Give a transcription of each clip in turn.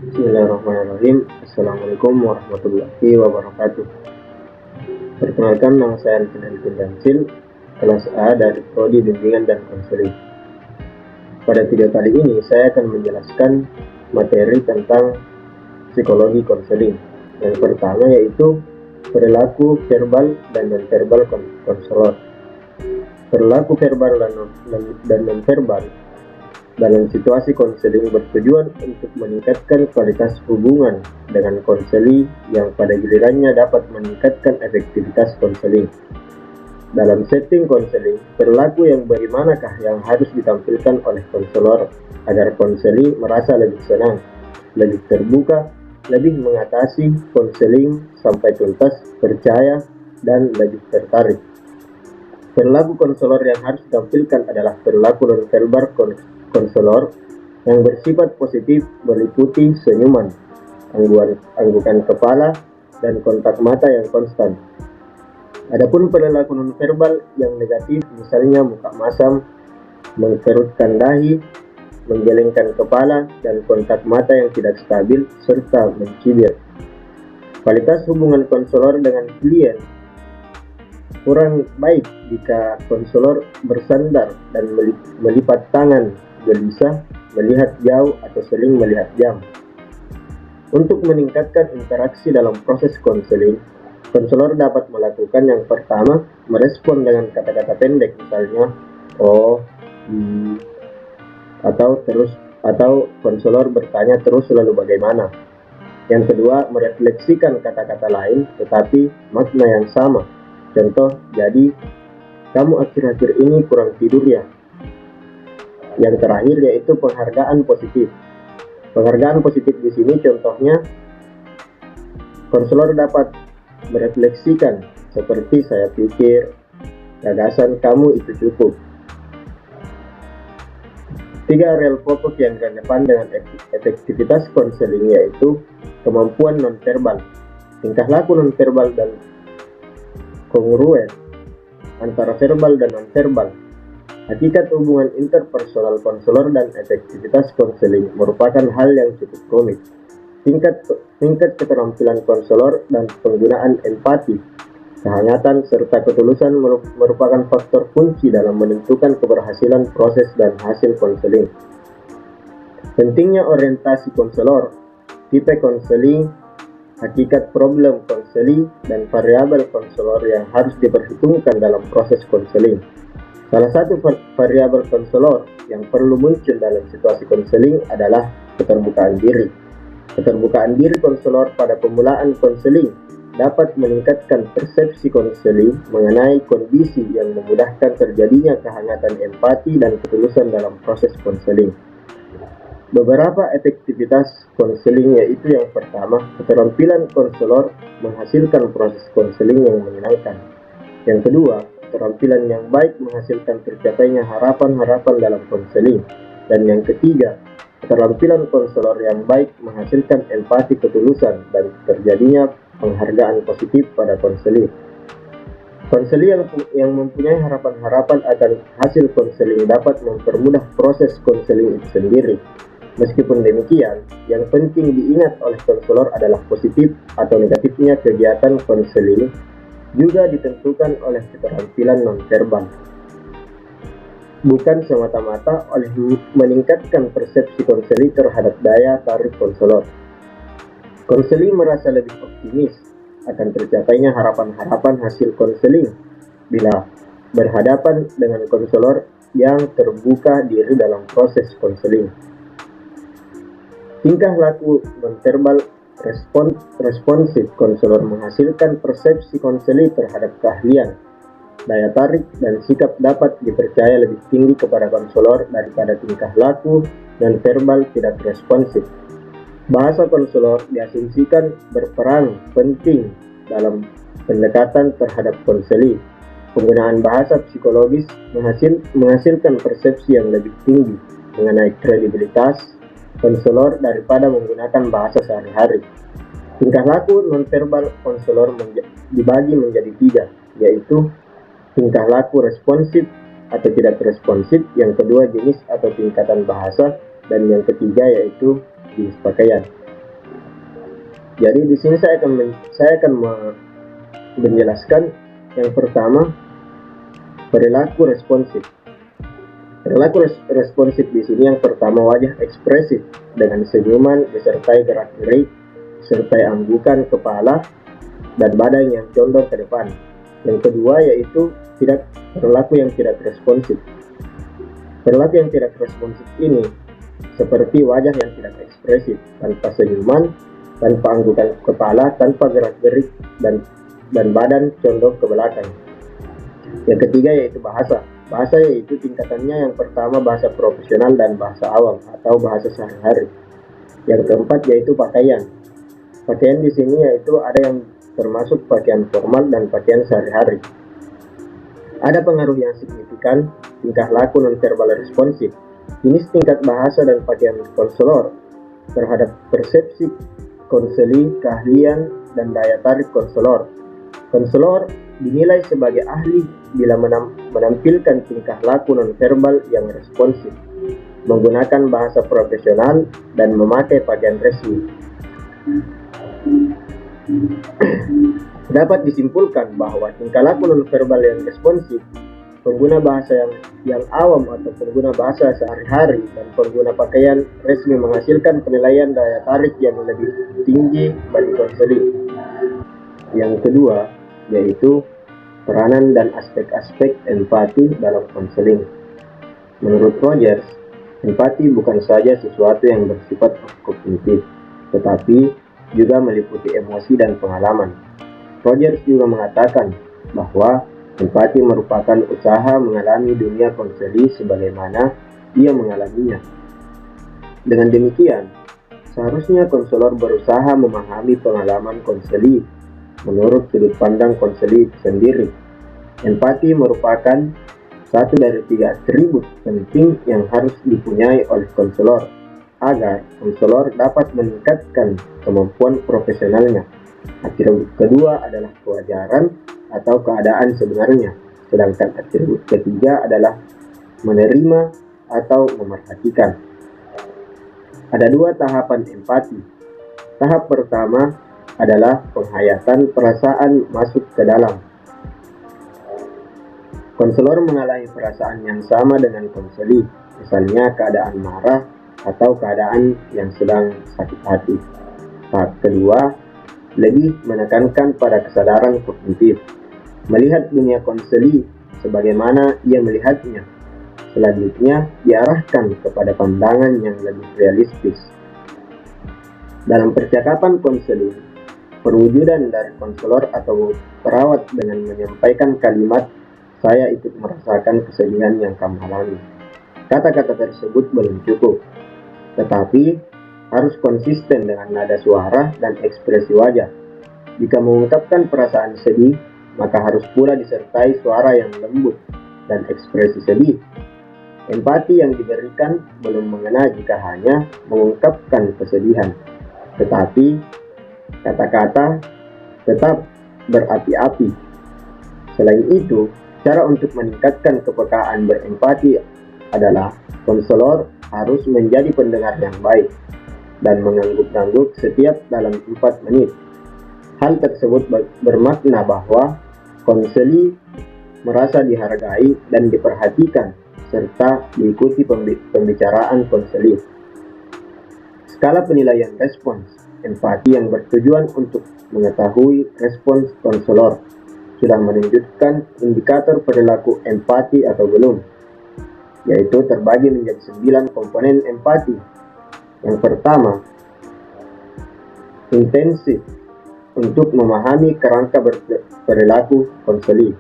Bismillahirrahmanirrahim. Assalamualaikum warahmatullahi wabarakatuh. Perkenalkan, nama saya Alvin Damsil, kelas A dari Prodi Bimbingan dan Konseling. Pada video kali ini saya akan menjelaskan materi tentang psikologi konseling. Yang pertama yaitu perilaku verbal dan nonverbal konselor. Perilaku verbal dan nonverbal dalam situasi konseling bertujuan untuk meningkatkan kualitas hubungan dengan konseli yang pada gilirannya dapat meningkatkan efektivitas konseling. Dalam setting konseling, perilaku yang bagaimanakah yang harus ditampilkan oleh konselor agar konseli merasa lebih senang, lebih terbuka, lebih mengatasi konseling sampai tuntas, percaya, dan lebih tertarik. Perilaku konselor yang harus ditampilkan adalah perilaku nonverbal konselor yang bersifat positif, meliputi senyuman, anggukan kepala, dan kontak mata yang konstan. Adapun perilaku nonverbal yang negatif, misalnya muka masam, mengkerutkan dahi, menggelengkan kepala, dan kontak mata yang tidak stabil, serta mencibir. Kualitas hubungan konselor dengan klien kurang baik jika konselor bersandar dan melipat tangan, gelisah, melihat jauh, atau sering melihat jam. Untuk meningkatkan interaksi dalam proses konseling, konselor dapat melakukan yang pertama, merespon dengan kata-kata pendek, misalnya "oh", atau konselor bertanya terus lalu bagaimana. Yang kedua, merefleksikan kata-kata lain tetapi makna yang sama. Contoh, "jadi kamu akhir-akhir ini kurang tidur ya?" Yang terakhir yaitu penghargaan positif. Penghargaan positif di sini contohnya, konselor dapat merefleksikan seperti "saya pikir gagasan kamu itu cukup." 3 area pokok yang relevan dengan efektivitas konseling yaitu kemampuan nonverbal, tingkah laku nonverbal, dan kongruen antara verbal dan nonverbal. Hakikat hubungan interpersonal konselor dan efektivitas konseling merupakan hal yang cukup rumit. Tingkat keterampilan konselor dan penggunaan empati, kehangatan, serta ketulusan merupakan faktor kunci dalam menentukan keberhasilan proses dan hasil konseling. Pentingnya orientasi konselor, tipe konseling, hakikat problem konseling, dan variabel konselor yang harus diperhitungkan dalam proses konseling. Salah satu variabel konselor yang perlu muncul dalam situasi konseling adalah keterbukaan diri. Keterbukaan diri konselor pada pemulaan konseling dapat meningkatkan persepsi konseling mengenai kondisi yang memudahkan terjadinya kehangatan empati dan ketulusan dalam proses konseling. Beberapa efektivitas konseling yaitu yang pertama, keterampilan konselor menghasilkan proses konseling yang menyenangkan. Yang kedua, keterampilan yang baik menghasilkan tercapainya harapan-harapan dalam konseling. Dan yang ketiga, keterampilan konselor yang baik menghasilkan empati ketulusan dan terjadinya penghargaan positif pada konseling. Konseling yang mempunyai harapan-harapan akan hasil konseling dapat mempermudah proses konseling itu sendiri. Meskipun demikian, yang penting diingat oleh konselor adalah positif atau negatifnya kegiatan konseling juga ditentukan oleh keterampilan nonverbal, bukan semata-mata oleh meningkatkan persepsi konseling terhadap daya tarik konselor. Konseling merasa lebih optimis akan tercapainya harapan-harapan hasil konseling bila berhadapan dengan konselor yang terbuka diri dalam proses konseling. Tingkah laku nonverbal responsif konselor menghasilkan persepsi konseli terhadap keahlian, daya tarik, dan sikap dapat dipercaya lebih tinggi kepada konselor daripada tingkah laku nonverbal tidak responsif. Bahasa konselor diasumsikan berperan penting dalam pendekatan terhadap konseli. Penggunaan bahasa psikologis menghasilkan persepsi yang lebih tinggi mengenai kredibilitas konselor daripada menggunakan bahasa sehari-hari. Tingkah laku nonverbal konselor dibagi menjadi 3, yaitu tingkah laku responsif atau tidak responsif, yang kedua jenis atau tingkatan bahasa, dan yang ketiga yaitu jenis pakaian. Jadi di sini saya akan menjelaskan yang pertama, perilaku responsif. Perilaku responsif di sini yang pertama wajah ekspresif dengan senyuman disertai gerak-gerik, disertai anggukan kepala dan badan yang condong ke depan. Yang kedua yaitu perilaku yang tidak responsif. Perilaku yang tidak responsif ini seperti wajah yang tidak ekspresif, tanpa senyuman, tanpa anggukan kepala, tanpa gerak-gerik dan badan condong ke belakang. Yang ketiga yaitu bahasa. Bahasa yaitu tingkatannya yang pertama bahasa profesional dan bahasa awam atau bahasa sehari-hari. Yang keempat yaitu pakaian. Pakaian di sini yaitu ada yang termasuk pakaian formal dan pakaian sehari-hari. Ada pengaruh yang signifikan tingkah laku nonverbal responsif. Jenis tingkat bahasa dan pakaian konselor terhadap persepsi konseli, keahlian, dan daya tarik konselor. Konselor dinilai sebagai ahli bila menampilkan tingkah laku nonverbal yang responsif, menggunakan bahasa profesional, dan memakai pakaian resmi. Dapat disimpulkan bahwa tingkah laku nonverbal yang responsif, pengguna bahasa yang awam atau pengguna bahasa sehari-hari, dan pengguna pakaian resmi menghasilkan penilaian daya tarik yang lebih tinggi bagi konseling. Yang kedua yaitu peranan dan aspek-aspek empati dalam konseling. Menurut Rogers, empati bukan saja sesuatu yang bersifat kognitif, tetapi juga meliputi emosi dan pengalaman. Rogers juga mengatakan bahwa empati merupakan usaha mengalami dunia konseli sebagaimana ia mengalaminya. Dengan demikian, seharusnya konselor berusaha memahami pengalaman konseli menurut sudut pandang konseli sendiri. Empati merupakan satu dari 3 atribut penting yang harus dipunyai oleh konselor agar konselor dapat meningkatkan kemampuan profesionalnya. Atribut kedua adalah kewajaran atau keadaan sebenarnya, sedangkan atribut ketiga adalah menerima atau memerhatikan. Ada 2 tahapan empati. Tahap pertama adalah penghayatan perasaan masuk ke dalam. Konselor mengalami perasaan yang sama dengan konseli, misalnya keadaan marah atau keadaan yang sedang sakit hati. Tahap kedua lebih menekankan pada kesadaran kognitif, melihat dunia konseli sebagaimana ia melihatnya. Selanjutnya diarahkan kepada pandangan yang lebih realistis. Dalam percakapan konseling, perwujudan dari konselor atau perawat dengan menyampaikan kalimat "saya ikut merasakan kesedihan yang kamu alami." Kata-kata tersebut belum cukup, tetapi harus konsisten dengan nada suara dan ekspresi wajah. Jika mengungkapkan perasaan sedih, maka harus pula disertai suara yang lembut dan ekspresi sedih. Empati yang diberikan belum mengena jika hanya mengungkapkan kesedihan, tetapi kata-kata tetap berapi-api. Selain itu, cara untuk meningkatkan kepekaan berempati adalah konselor harus menjadi pendengar yang baik dan mengangguk-angguk setiap dalam 4 menit. Hal tersebut bermakna bahwa konseli merasa dihargai dan diperhatikan serta diikuti pembicaraan konseli. Skala penilaian respons empati yang bertujuan untuk mengetahui respons konselor sudah menunjukkan indikator perilaku empati atau belum, yaitu terbagi menjadi 9 komponen empati. Yang pertama, intensif untuk memahami kerangka perilaku konseli.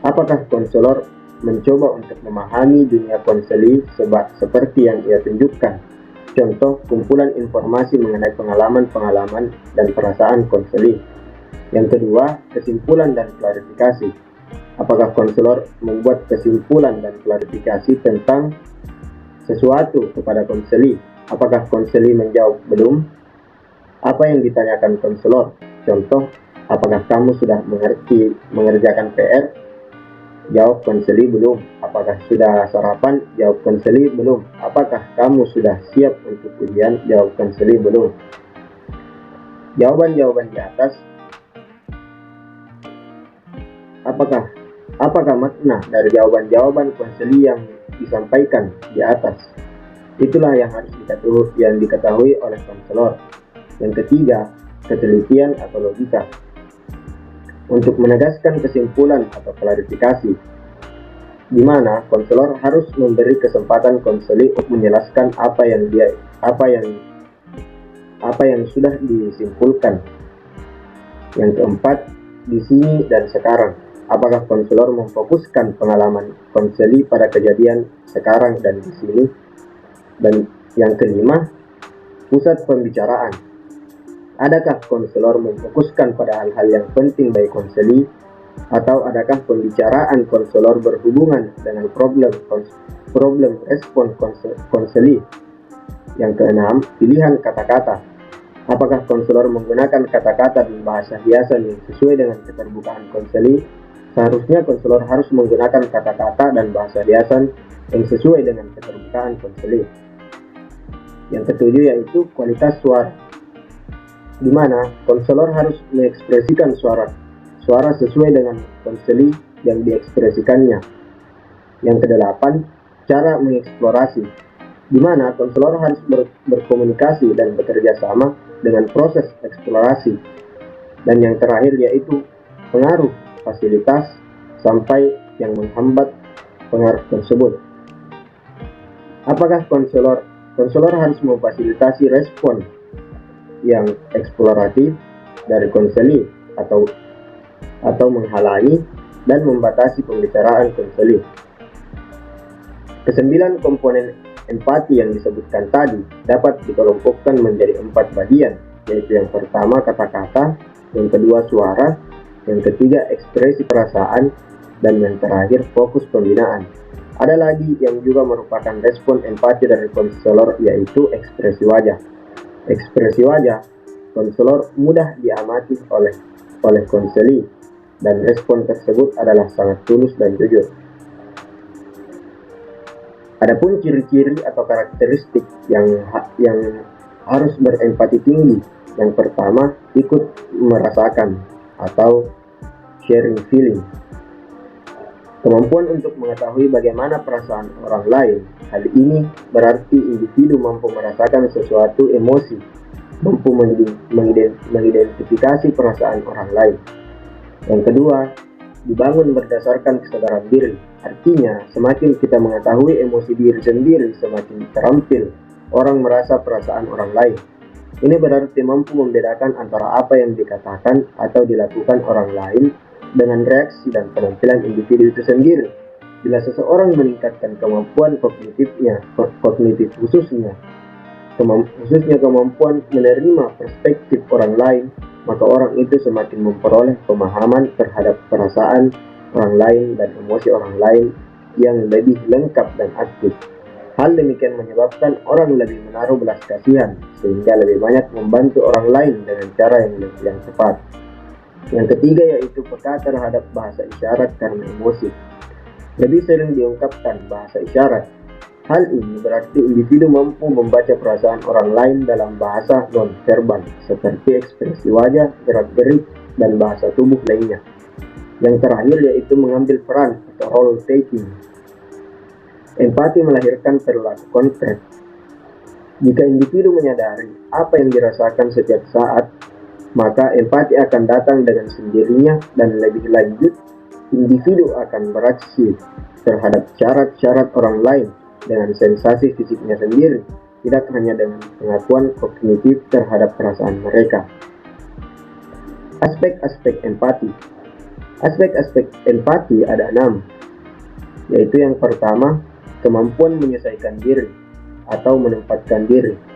Apakah konselor mencoba untuk memahami dunia konseli seperti yang ia tunjukkan? Contoh, kumpulan informasi mengenai pengalaman-pengalaman dan perasaan konseli. Yang kedua, kesimpulan dan klarifikasi. Apakah konselor membuat kesimpulan dan klarifikasi tentang sesuatu kepada konseli? Apakah konseli menjawab belum? Apa yang ditanyakan konselor? Contoh, apakah kamu sudah mengerjakan PR? Jawab konseli belum. Apakah sudah sarapan? Jawab konseli belum. Apakah kamu sudah siap untuk ujian? Jawab konseli belum. Jawaban-jawaban di atas, apakah makna dari jawaban-jawaban konseli yang disampaikan di atas? Itulah yang harus diketahui oleh konselor. Yang ketiga, ketelitian atau logika. Untuk menegaskan kesimpulan atau klarifikasi, di mana konselor harus memberi kesempatan konseli untuk menjelaskan apa yang sudah disimpulkan. Yang keempat, di sini dan sekarang. Apakah konselor memfokuskan pengalaman konseli pada kejadian sekarang dan di sini? Dan yang kelima, pusat pembicaraan. Adakah konselor memfokuskan pada hal-hal yang penting bagi konseli, atau adakah pembicaraan konselor berhubungan dengan problem respon konseli? Yang keenam, pilihan kata-kata. Apakah konselor menggunakan kata-kata dan bahasa hiasan yang sesuai dengan keterbukaan konseli? Seharusnya konselor harus menggunakan kata-kata dan bahasa hiasan yang sesuai dengan keterbukaan konseli. Yang ketujuh yaitu kualitas suara, di mana konselor harus mengekspresikan suara sesuai dengan konseli yang diekspresikannya. Yang kedelapan, cara mengeksplorasi, di mana konselor harus berkomunikasi dan bekerja sama dengan proses eksplorasi. Dan yang terakhir yaitu pengaruh fasilitas sampai yang menghambat pengaruh tersebut. Apakah konselor harus memfasilitasi respon yang eksploratif dari konseli atau menghalangi dan membatasi pembicaraan konseli? Kesembilan komponen empati yang disebutkan tadi dapat dikelompokkan menjadi 4 bagian, yaitu yang pertama kata-kata, yang kedua suara, yang ketiga ekspresi perasaan, dan yang terakhir fokus pembinaan. Ada lagi yang juga merupakan respon empati dari konselor, yaitu ekspresi wajah. Ekspresi wajah konselor mudah diamati oleh konseli, dan respon tersebut adalah sangat tulus dan jujur. Adapun ciri-ciri atau karakteristik yang harus berempati tinggi, yang pertama ikut merasakan atau sharing feeling. Kemampuan untuk mengetahui bagaimana perasaan orang lain. Hal ini berarti individu mampu merasakan sesuatu emosi, mampu mengidentifikasi perasaan orang lain. Yang kedua, dibangun berdasarkan kesadaran diri. Artinya, semakin kita mengetahui emosi diri sendiri, semakin terampil orang merasa perasaan orang lain. Ini berarti mampu membedakan antara apa yang dikatakan atau dilakukan orang lain dengan reaksi dan penampilan individu itu sendiri. Bila seseorang meningkatkan kemampuan kognitif khususnya kemampuan menerima perspektif orang lain, maka orang itu semakin memperoleh pemahaman terhadap perasaan orang lain dan emosi orang lain yang lebih lengkap dan aktif. Hal demikian menyebabkan orang lebih menaruh belas kasihan, sehingga lebih banyak membantu orang lain dengan cara yang tepat. Yang ketiga yaitu peka terhadap bahasa isyarat karena emosi. Lebih sering diungkapkan bahasa isyarat. Hal ini berarti individu mampu membaca perasaan orang lain dalam bahasa non-verbal, seperti ekspresi wajah, gerak-gerik, dan bahasa tubuh lainnya. Yang terakhir yaitu mengambil peran atau role taking. Empati melahirkan perilaku konkret. Jika individu menyadari apa yang dirasakan setiap saat, maka empati akan datang dengan sendirinya, dan lebih lanjut, individu akan bereaksi terhadap syarat-syarat orang lain dengan sensasi fisiknya sendiri, tidak hanya dengan pengakuan kognitif terhadap perasaan mereka. Aspek-aspek empati. Aspek-aspek empati ada 6, yaitu yang pertama, kemampuan menyesuaikan diri atau menempatkan diri.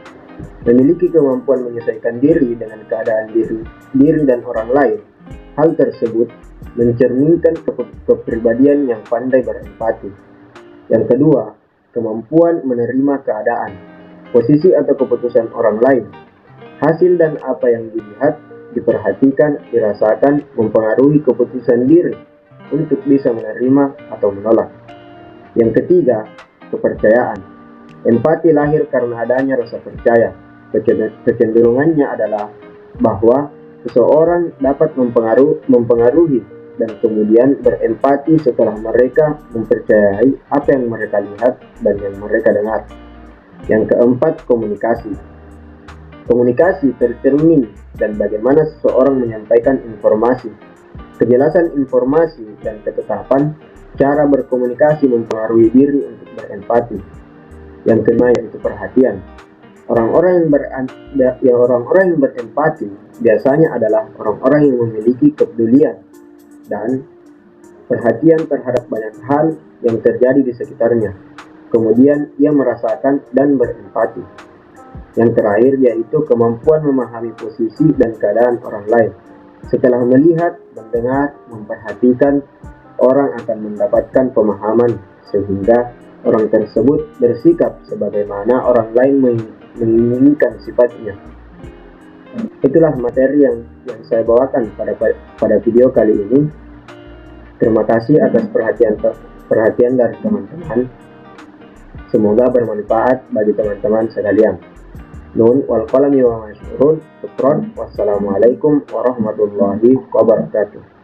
Memiliki kemampuan menyesuaikan diri dengan keadaan diri dan orang lain. Hal tersebut mencerminkan kepribadian yang pandai berempati. Yang kedua, kemampuan menerima keadaan, posisi atau keputusan orang lain. Hasil dan apa yang dilihat, diperhatikan, dirasakan, mempengaruhi keputusan diri untuk bisa menerima atau menolak. Yang ketiga, kepercayaan. Empati lahir karena adanya rasa percaya. Kecenderungannya adalah bahwa seseorang dapat mempengaruhi dan kemudian berempati setelah mereka mempercayai apa yang mereka lihat dan yang mereka dengar. Yang keempat, komunikasi. Komunikasi tercermin dan bagaimana seseorang menyampaikan informasi. Kejelasan informasi dan ketetapan cara berkomunikasi mempengaruhi diri untuk berempati. Yang kelima yaitu perhatian. Orang-orang yang berempati biasanya adalah orang-orang yang memiliki kepedulian dan perhatian terhadap banyak hal yang terjadi di sekitarnya. Kemudian ia merasakan dan berempati. Yang terakhir yaitu kemampuan memahami posisi dan keadaan orang lain. Setelah melihat, mendengar, memperhatikan, orang akan mendapatkan pemahaman sehingga orang tersebut bersikap sebagaimana orang lain menginginkan sifatnya. Itulah materi yang saya bawakan pada video kali ini. Terima kasih atas perhatian dari teman-teman. Semoga bermanfaat bagi teman-teman sekalian. Nun wal qalami wa ma yasturun. Syukron. Wassalamualaikum warahmatullahi wabarakatuh.